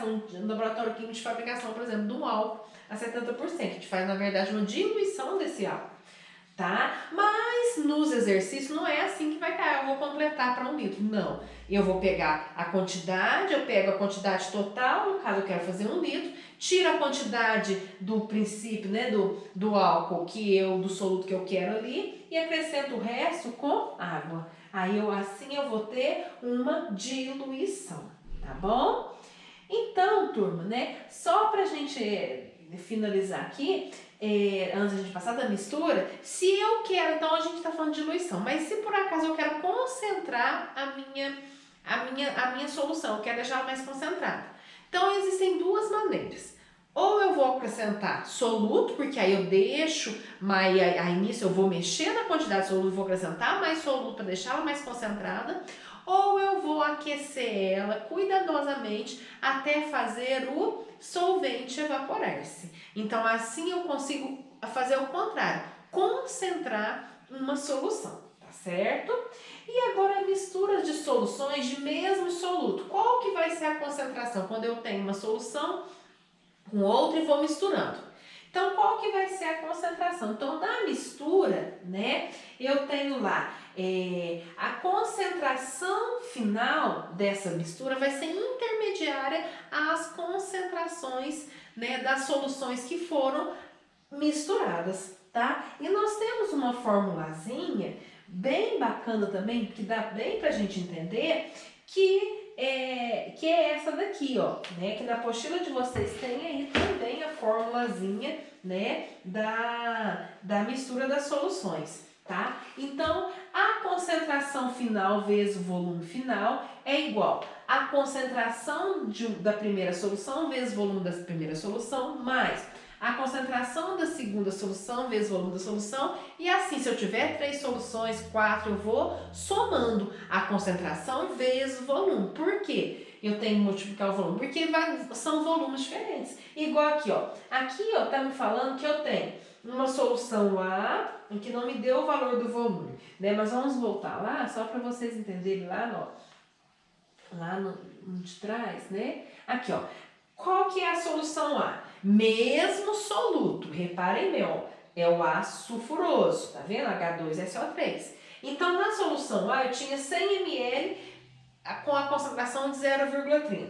fabricação, no laboratório químico de fabricação, por exemplo, de um álcool a 70%. A gente faz, na verdade, uma diluição desse álcool, tá? Mas nos exercícios não é assim que vai cair, eu vou completar para 1 litro. Não, eu vou pegar a quantidade, eu pego a quantidade total, no caso eu quero fazer 1 litro, tiro a quantidade do princípio, né, do álcool, do soluto que eu quero ali, e acrescento o resto com água. Aí assim eu vou ter uma diluição, tá bom? Então, turma, né, só pra gente finalizar aqui, antes de a gente passar da mistura, se eu quero, então a gente tá falando de diluição, mas se por acaso eu quero concentrar a minha solução, eu quero deixar ela mais concentrada. Então existem duas maneiras. Ou eu vou acrescentar soluto, porque aí eu deixo, mas aí nisso eu vou mexer na quantidade de soluto, vou acrescentar mais soluto para deixar ela mais concentrada, ou eu vou aquecer ela cuidadosamente até fazer o solvente evaporar-se. Então assim eu consigo fazer o contrário, concentrar uma solução, tá certo? E agora a mistura de soluções de mesmo soluto. Qual que vai ser a concentração quando eu tenho uma solução com outra e vou misturando? Então, qual que vai ser a concentração? Então, na mistura, né, eu tenho lá a concentração final dessa mistura vai ser intermediária às concentrações, né, das soluções que foram misturadas, tá? E nós temos uma formulazinha bem bacana também, que dá bem pra gente entender, que é essa daqui, ó, né? Que na apostila de vocês tem aí também a formulazinha, né? Da mistura das soluções, tá? Então, a concentração final vezes o volume final é igual a concentração da primeira solução vezes o volume da primeira solução, mais a concentração da segunda solução vezes o volume da solução, e assim, se eu tiver 3 soluções, 4, eu vou somando a concentração vezes o volume. Por quê? Eu tenho que multiplicar o volume, porque são volumes diferentes. Igual aqui, ó. Aqui, ó, tá me falando que eu tenho uma solução A, que não me deu o valor do volume, né? Mas vamos voltar lá, só para vocês entenderem lá, no de trás, né? Aqui, ó. Qual que é a solução A? Mesmo soluto, reparem bem, ó, é o aço sulfuroso, tá vendo? H2SO3. Então, na solução A, eu tinha 100 ml com a concentração de 0,30.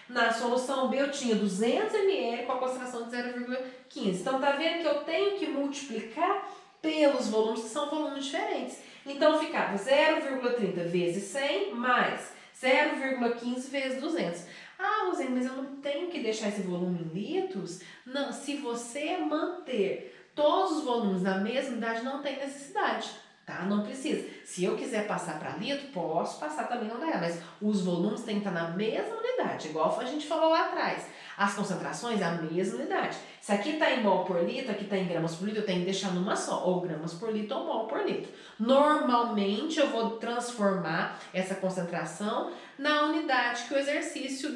Na solução B, eu tinha 200 ml com a concentração de 0,15. Então, tá vendo que eu tenho que multiplicar pelos volumes, que são volumes diferentes. Então, ficava 0,30 vezes 100 mais 0,15 vezes 200. Ah, Rosane, mas eu não tenho que deixar esse volume em litros? Não, se você manter todos os volumes na mesma unidade, não tem necessidade, tá? Não precisa. Se eu quiser passar para litro, posso passar também, não dá, mas os volumes têm que estar na mesma unidade, igual a gente falou lá atrás. As concentrações, a mesma unidade. Se aqui está em mol por litro, aqui está em gramas por litro, eu tenho que deixar numa só, ou gramas por litro ou mol por litro. Normalmente, eu vou transformar essa concentração na unidade que o exercício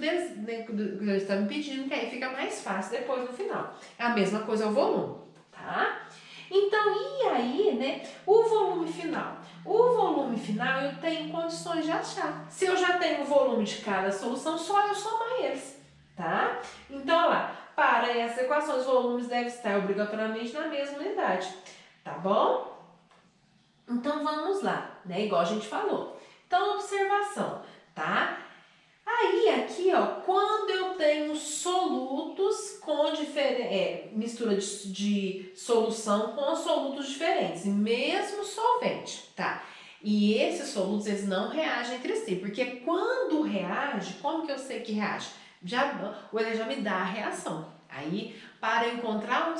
está me pedindo, que aí fica mais fácil depois no final. A mesma coisa é o volume, tá? Então, e aí, né, o volume final? O volume final eu tenho condições de achar. Se eu já tenho o volume de cada solução, só eu somar eles, tá? Então, olha lá, para essa equação, os volumes devem estar obrigatoriamente na mesma unidade, tá bom? Então, vamos lá, né, igual a gente falou. Então, observação, tá? Aí, aqui, ó, quando eu tenho solutos com mistura de solução com solutos diferentes, mesmo solvente, tá? E esses solutos, eles não reagem entre si, porque quando reage, como que eu sei que reage? Ele já me dá a reação. Aí, para encontrar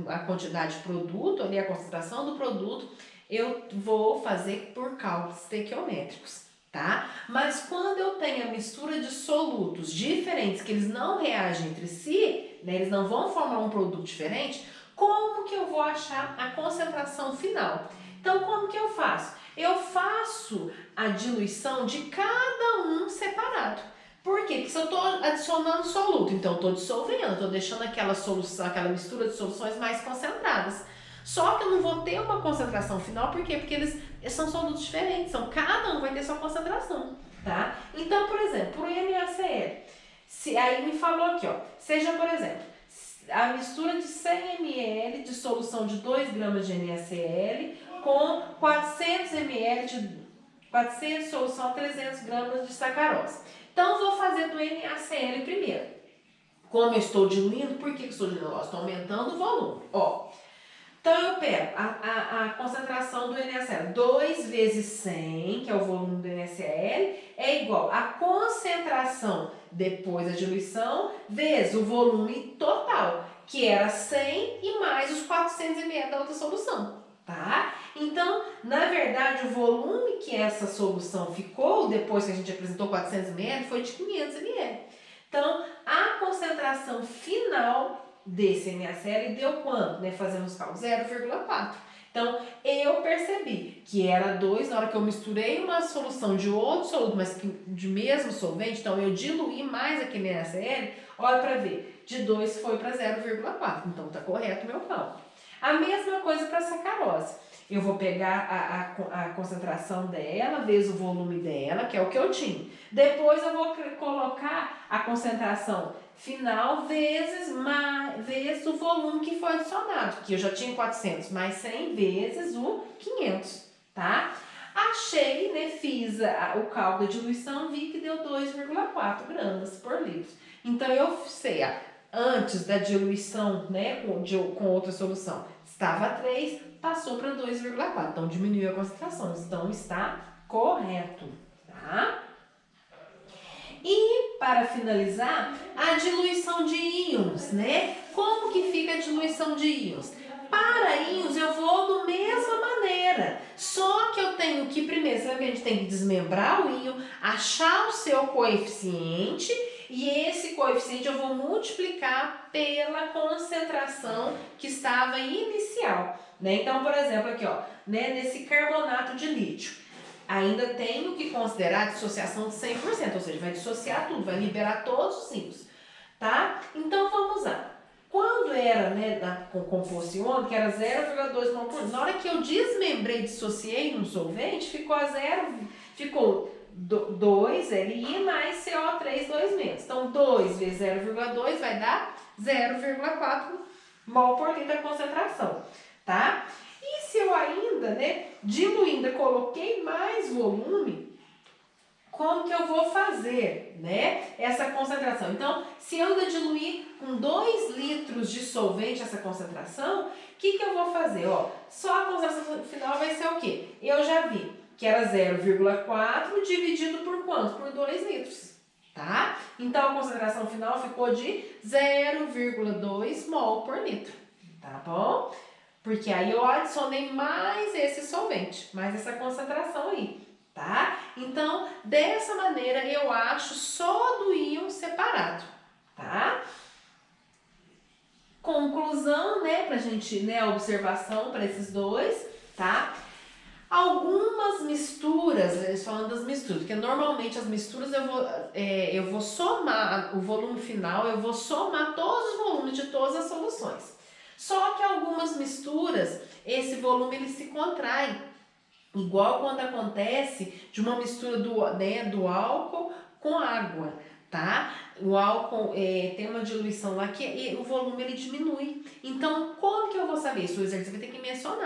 a quantidade de produto, ali, a concentração do produto, eu vou fazer por cálculos estequiométricos, tá? Mas quando eu tenho a mistura de solutos diferentes, que eles não reagem entre si, né, eles não vão formar um produto diferente, como que eu vou achar a concentração final? Então, como que eu faço? Eu faço a diluição de cada um separado. Por quê? Porque se eu estou adicionando soluto, então eu estou dissolvendo, estou deixando aquela solução, aquela mistura de soluções mais concentradas. Só que eu não vou ter uma concentração final, por quê? Porque eles são solutos diferentes, cada um vai ter sua concentração, tá? Então, por exemplo, para o NaCl, Se aí me falou aqui, ó, seja, por exemplo, a mistura de 100 ml de solução de 2 gramas de NaCl com 400 ml de 400 solução 300 gramas de sacarose. Então, vou fazer do NaCl primeiro. Como eu estou diluindo, por que eu estou diluindo? Estou aumentando o volume. Ó, então, eu pego a concentração do NaCl. 2 vezes 100, que é o volume do NaCl, é igual a concentração depois da diluição, vezes o volume total, que era 100 e mais os 400 ml da outra solução, tá? Então, na verdade, o volume que essa solução ficou, depois que a gente apresentou 400 ml, foi de 500 ml. Então, a concentração final desse NaCl deu quanto? Né? Fazendo os cálculos, 0,4. Então, eu percebi que era 2, na hora que eu misturei uma solução de outro soluto, mas de mesmo solvente, então eu diluí mais aquele NaCl, olha para ver, de 2 foi para 0,4, então tá correto o meu cálculo. A mesma coisa para a sacarose. Eu vou pegar a concentração dela, vezes o volume dela, que é o que eu tinha. Depois eu vou colocar a concentração final vezes o volume que foi adicionado, que eu já tinha 400, mais 100 vezes o 500, tá? Achei, né, fiz o cálculo de diluição, vi que deu 2,4 gramas por litro. Então, eu sei, antes da diluição, né, com outra solução, estava 3, passou para 2,4, então diminuiu a concentração, então está correto, tá? E, para finalizar, a diluição de íons, né? Como que fica a diluição de íons? Para íons, eu vou da mesma maneira, só que eu tenho que, primeiro, você vai ver, a gente tem que desmembrar o íon, achar o seu coeficiente, e esse coeficiente eu vou multiplicar pela concentração que estava inicial, né? Então, por exemplo, aqui, ó, né, nesse carbonato de lítio, ainda tenho que considerar a dissociação de 100%, ou seja, vai dissociar tudo, vai liberar todos os íons, tá? Então, vamos lá. Quando era, né, com composto iônico, era 0,2 mol por litro. Na hora que eu desmembrei, dissociei num solvente, ficou 2 Li mais CO3, 2 menos. Então, 2 vezes 0,2 vai dar 0,4 mol por litro a concentração, tá? E se eu ainda, né, diluindo, coloquei mais volume, como que eu vou fazer, né, essa concentração? Então, se eu ainda diluir com 2 litros de solvente essa concentração, o que eu vou fazer? Ó, só a concentração final vai ser o quê? Eu já vi que era 0,4 dividido por quanto? Por 2 litros, tá? Então, a concentração final ficou de 0,2 mol por litro, tá bom? Porque aí eu adicionei mais esse solvente, mais essa concentração aí, tá? Então, dessa maneira, eu acho só do íon separado, tá? Conclusão, né, pra gente, né, observação para esses dois, tá? Algumas misturas, eles falam das misturas, porque normalmente as misturas eu vou somar o volume final, eu vou somar todos os volumes de todas as soluções. Só que algumas misturas, esse volume ele se contrai, igual quando acontece de uma mistura do álcool com água, tá? O álcool tem uma diluição lá que o volume ele diminui. Então, como que eu vou saber? Isso o exercício vai ter que mencionar.